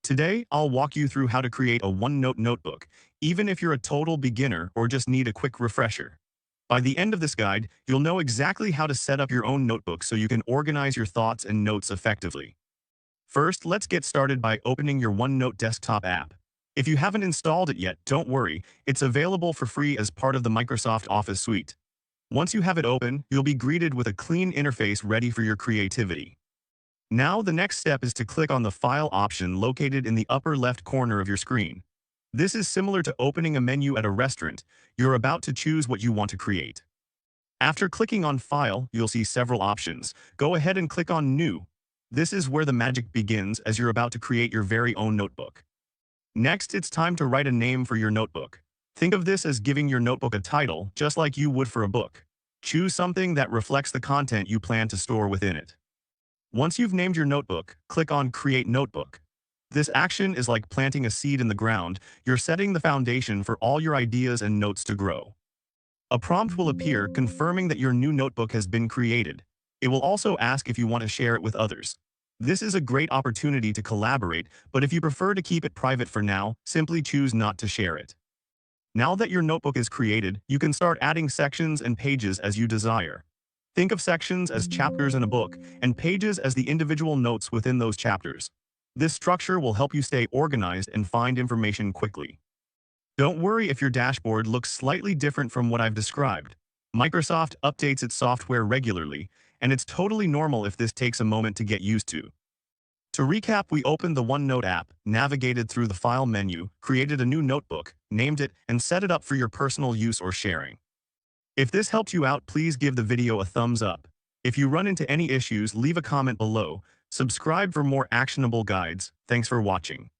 Today, I'll walk you through how to create a OneNote notebook, even if you're a total beginner or just need a quick refresher. By the end of this guide, you'll know exactly how to set up your own notebook so you can organize your thoughts and notes effectively. First, let's get started by opening your OneNote desktop app. If you haven't installed it yet, don't worry, it's available for free as part of the Microsoft Office suite. Once you have it open, you'll be greeted with a clean interface ready for your creativity. Now, the next step is to click on the File option located in the upper left corner of your screen. This is similar to opening a menu at a restaurant. You're about to choose what you want to create. After clicking on File, you'll see several options. Go ahead and click on New. This is where the magic begins as you're about to create your very own notebook. Next, it's time to write a name for your notebook. Think of this as giving your notebook a title, just like you would for a book. Choose something that reflects the content you plan to store within it. Once you've named your notebook, click on Create Notebook. This action is like planting a seed in the ground. You're setting the foundation for all your ideas and notes to grow. A prompt will appear confirming that your new notebook has been created. It will also ask if you want to share it with others. This is a great opportunity to collaborate, but if you prefer to keep it private for now, simply choose not to share it. Now that your notebook is created, you can start adding sections and pages as you desire. Think of sections as chapters in a book, and pages as the individual notes within those chapters. This structure will help you stay organized and find information quickly. Don't worry if your dashboard looks slightly different from what I've described. Microsoft updates its software regularly, and it's totally normal if this takes a moment to get used to. To recap, we opened the OneNote app, navigated through the File menu, created a new notebook, named it, and set it up for your personal use or sharing. If this helped you out, please give the video a thumbs up. If you run into any issues, leave a comment below. Subscribe for more actionable guides. Thanks for watching.